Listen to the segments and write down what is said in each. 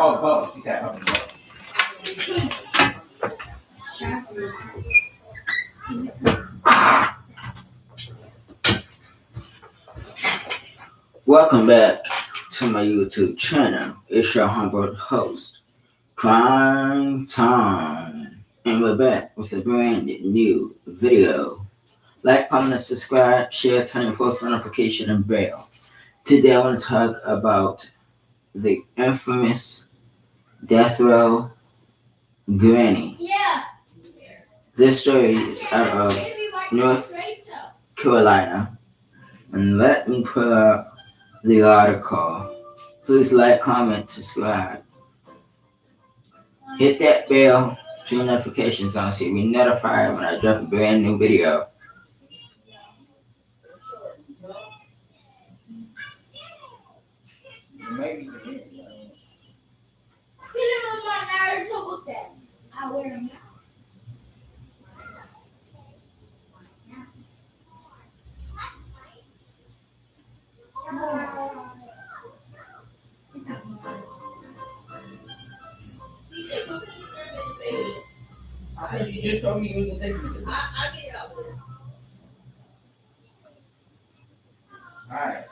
Welcome back to my YouTube channel. It's your humble host, Crime Time. And we're back with a brand new video. Like, comment, and subscribe, share, turn your post notification and bell. Today I want to talk about the infamous death row granny. This story is out of North Carolina. And let me put up the article. Please like, comment, subscribe. Hit that bell, turn your notifications on so you'll be notified when I drop a brand new video. I think you just told me you was gonna take me to this. Alright.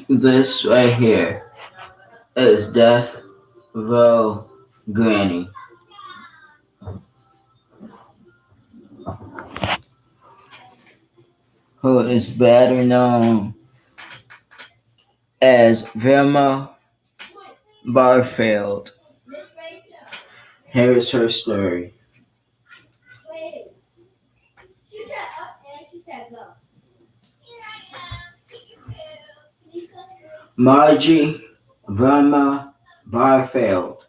This right here is Death Row Granny. Who is better known as Vilma Barfield. Here is her story. Margie Vilma Barfield,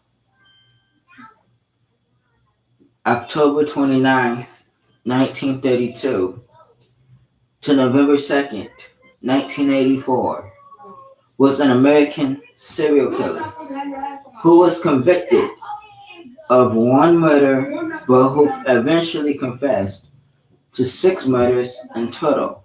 October 29th, 1932 to November 2nd, 1984, was an American serial killer who was convicted of one murder but who eventually confessed to 6 murders in total.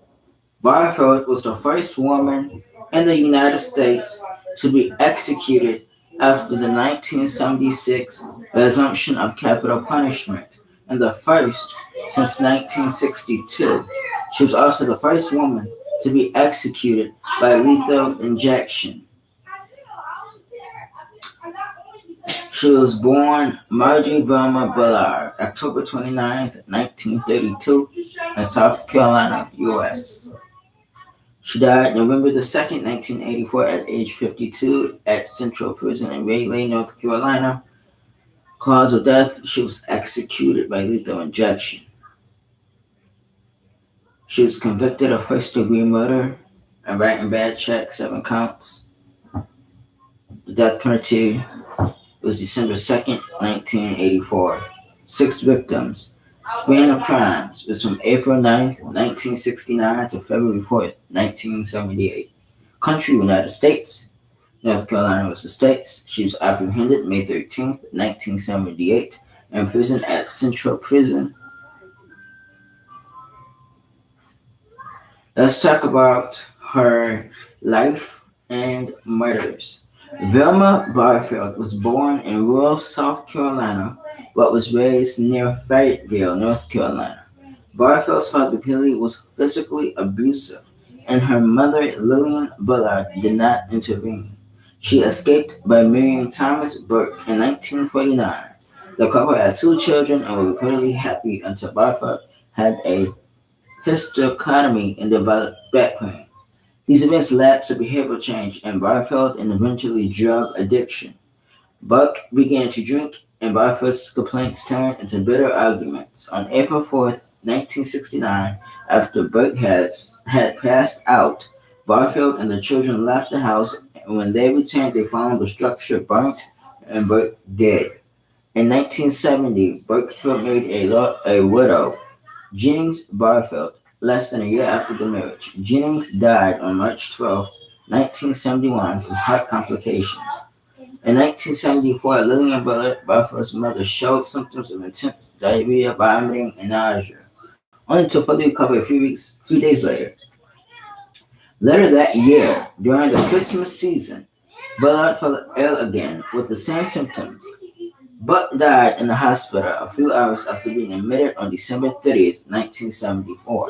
Barfield was the first woman in the United States to be executed after the 1976 resumption of capital punishment, and the first since 1962. She was also the first woman to be executed by lethal injection. She was born Margie Vilma Bullard, October 29th, 1932, in South Carolina, U.S. She died November 2nd, 1984, at age 52 at Central Prison in Raleigh, North Carolina. Cause of death: she was executed by lethal injection. She was convicted of first-degree murder and writing bad checks, 7 counts. The death penalty was December 2nd, 1984. 6 victims. Span of crimes was from April 9th, 1969 to February 4th, 1978. Country: United States. North Carolina was the states. She was apprehended May 13th, 1978, and imprisoned at Central Prison. Let's talk about her life and murders. Vilma Barfield was born in rural South Carolina but was raised near Fayetteville, North Carolina. Barfield's father, Billy, was physically abusive, and her mother, Lillian Bullard, did not intervene. She escaped by marrying Thomas Burke in 1949. The couple had 2 children and were reportedly happy until Barfield had a hysterectomy and developed back pain. These events led to behavioral change in Barfield and eventually drug addiction. Burke began to drink, and Barfield's complaints turned into bitter arguments. On April 4th, 1969, after Burke had passed out, Barfield and the children left the house, and when they returned, they found the structure burnt and Burke dead. In 1970, Barfield married a widow, Jennings Barfield, less than a year after the marriage. Jennings died on March 12, 1971, from heart complications. In 1974, Lillian Buffer's mother showed symptoms of intense diarrhea, vomiting, and nausea, only to fully recover few days later. Later that year, during the Christmas season, Bullard fell ill again with the same symptoms, but died in the hospital a few hours after being admitted on December 30th, 1974.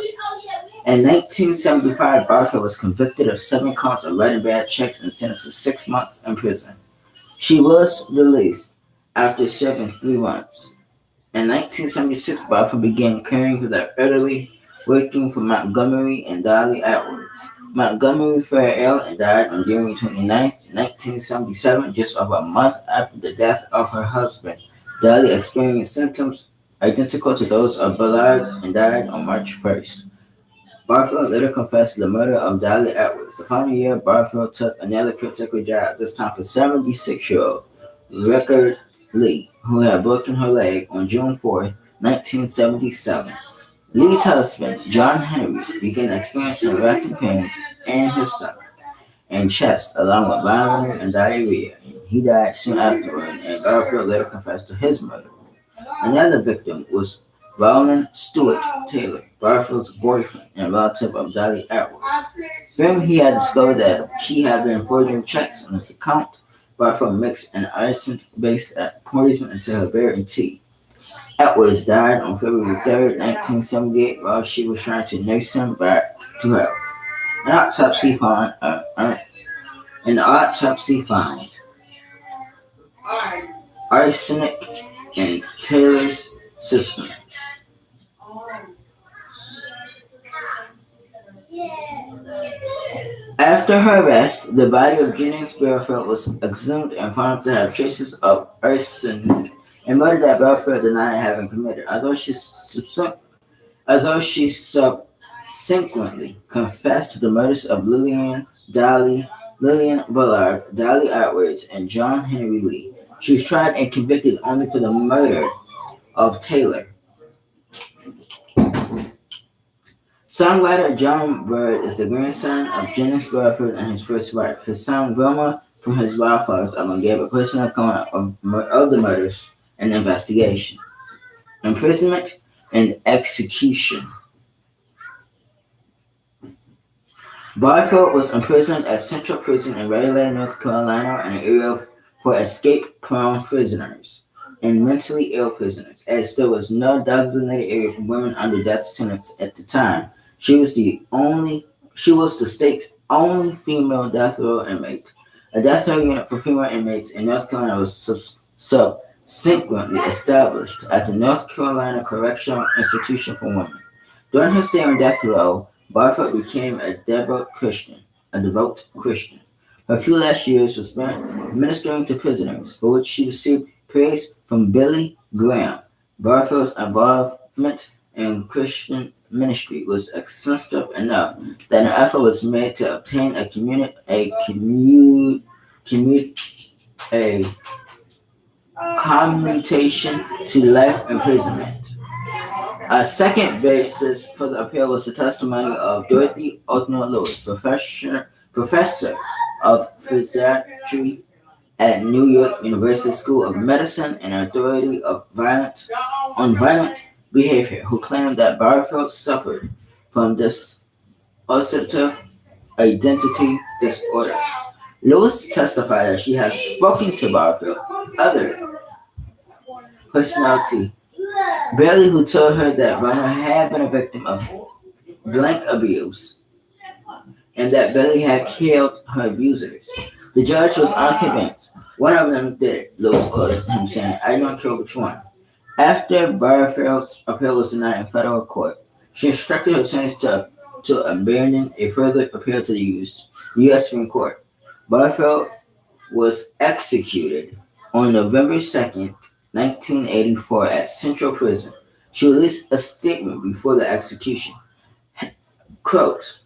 In 1975, Barfield was convicted of 7 counts of writing bad checks and sentenced to 6 months in prison. She was released after serving 3 months. In 1976, Barfield began caring for the elderly, working for Montgomery and Dolly Edwards. Montgomery fell ill and died on January 29, 1977, just over a month after the death of her husband. Dolly experienced symptoms identical to those of Bullard and died on March 1st. Barfield later confessed to the murder of Dolly Edwards. The following year, Barfield took another caretaker job, this time for 76-year-old Rickard Lee, who had broken her leg on June 4th, 1977. Lee's husband, John Henry, began experiencing racking pains in his stomach and chest, along with vomiting and diarrhea. He died soon afterward, and Barfield later confessed to his murder. Another victim was Roland Stewart Taylor, Barfield's boyfriend and relative of Dolly Edwards. When he had discovered that she had been forging checks on his account, Barfield mixed an arsenic-based poison into her berry tea. Edwards died on February 3rd, 1978, while she was trying to nurse him back to health. An autopsy found arsenic in Taylor's system. After her arrest, the body of Jennings Barfield was exhumed and found to have traces of arsenic, a murder that Barfield denied having committed, although she subsequently confessed to the murders of Lillian Bullard, Dolly Edwards, and John Henry Lee. She was tried and convicted only for the murder of Taylor. Songwriter John Bird is the grandson of Jennings Barfield and his first wife. His son Wilma from his Wildflowers album gave a personal account of the murders and investigation, imprisonment, and execution. Barfield was imprisoned at Central Prison in Raleigh, North Carolina, an area for escape-prone prisoners and mentally ill prisoners, as there was no designated area for women under death sentence at the time. She was the state's only female death row inmate. A death row unit for female inmates in North Carolina was subsequently established at the North Carolina Correctional Institution for Women. During her stay on death row, Barfield became a devout Christian. Her few last years were spent ministering to prisoners, for which she received praise from Billy Graham. Barfield's involvement in Christian ministry was extensive enough that an effort was made to obtain a commutation to life imprisonment. A second basis for the appeal was the testimony of Dorothy O'Connor Lewis, professor of physiatry at New York University School of Medicine and authority on violent behavior, who claimed that Barfield suffered from dissociative identity disorder. Lewis testified that she had spoken to Barfield, other personality, Bailey, who told her that Runner had been a victim of blank abuse and that Bailey had killed her abusers. The judge was unconvinced. One of them did it, Lewis quoted him saying, "I don't care which one." After Barfield's appeal was denied in federal court, she instructed her attorneys to abandon a further appeal to the U.S. Supreme Court. Barfield was executed on November 2nd, 1984 at Central Prison. She released a statement before the execution. Quote,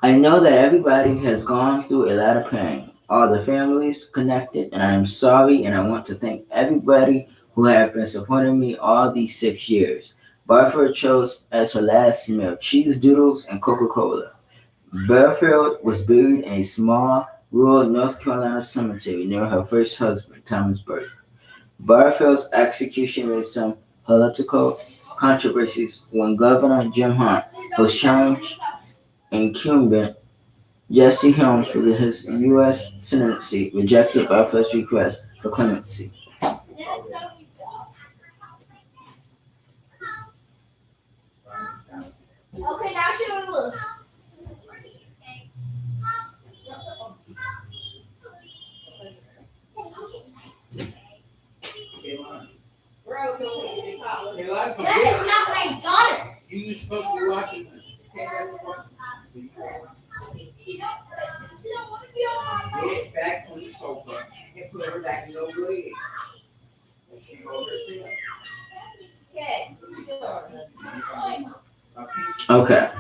"I know that everybody has gone through a lot of pain, all the families connected, and I am sorry, and I want to thank everybody who have been supporting me all these 6 years." Barfield chose as her last meal cheese doodles and Coca-Cola. Barfield was buried in a small rural North Carolina cemetery near her first husband, Thomas Burke. Barfield's execution raised some political controversies when Governor Jim Hunt was challenged incumbent Jesse Helms for his U.S. Senate seat, rejected Barfield's request for clemency. Okay, now she wanna look. Bro, that is not my daughter. You supposed to be watching this. She don't want to be on my phone. Get back on the sofa and put her back in your leg. She overstepped. Okay. Okay.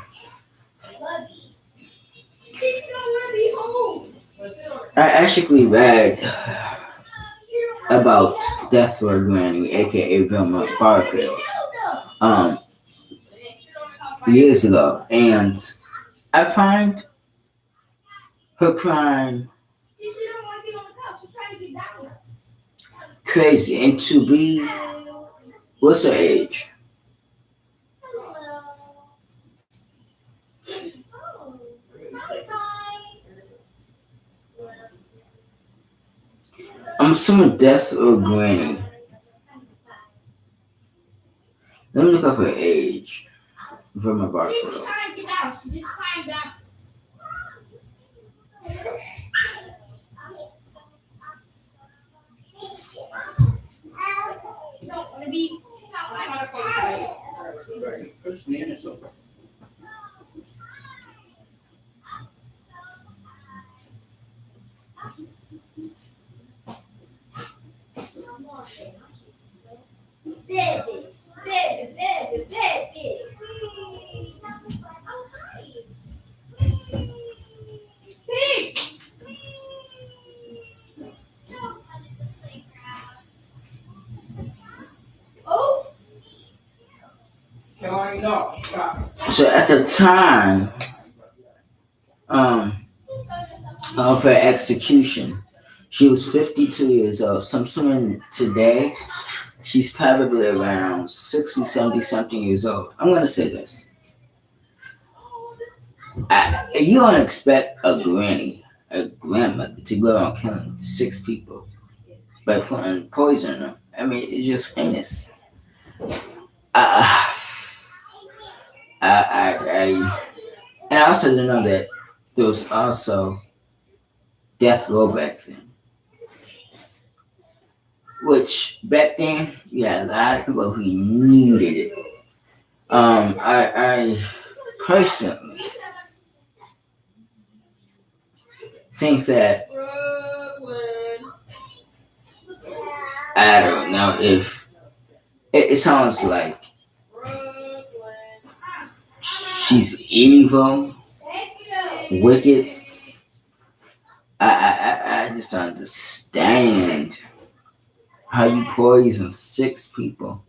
She don't want to be home. I actually read about Death Row Granny, aka Vilma Barfield, years ago, and I find her crime She don't want to be on the couch. She's trying to get down. crazy. And to be, what's her age? I'm assuming Death or Granny. Let me look up her age. Vilma She's Barfield. trying to get down. She just climbed down. Don't want to be. Push me in the sofa. Baby, baby, baby, baby. Pete. Oh, Kelly, no, stop. So at the time of her execution, she was 52 years old. So I'm assuming today she's probably around 60, 70 something years old. I'm going to say this. You don't expect a granny, a grandmother, to go around killing 6 people by putting poison in them. I mean, it's just heinous. Uh, and I also didn't know that there was also death row back then. Which back then you had a lot of people who needed it. I personally think that I don't know if it sounds like she's evil, wicked. I just don't understand how you poison 6 people.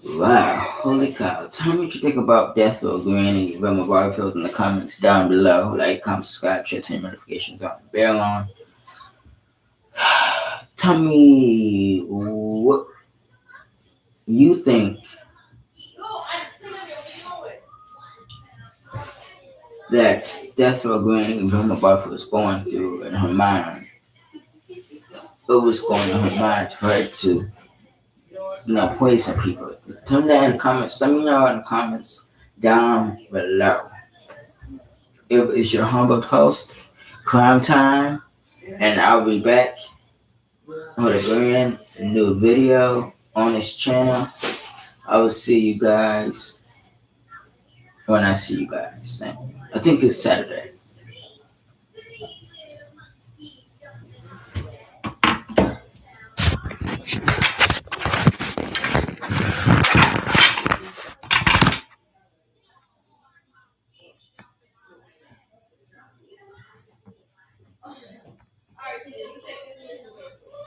Wow, holy cow. Tell me what you think about Death Row Granny, Vilma Barfield in the comments down below. Like, comment, subscribe, share, turn notifications on. Bell on. Tell me what you think that Death Row Granny, Vilma Barfield was going through in her mind. What was going on in her mind for her to poison people? Tell me that in the comments. Let me know in the comments down below. It is your humble host, Crime Time, and I'll be back with a brand new video on this channel. I will see you guys when I see you guys. Thank you. I think it's Saturday.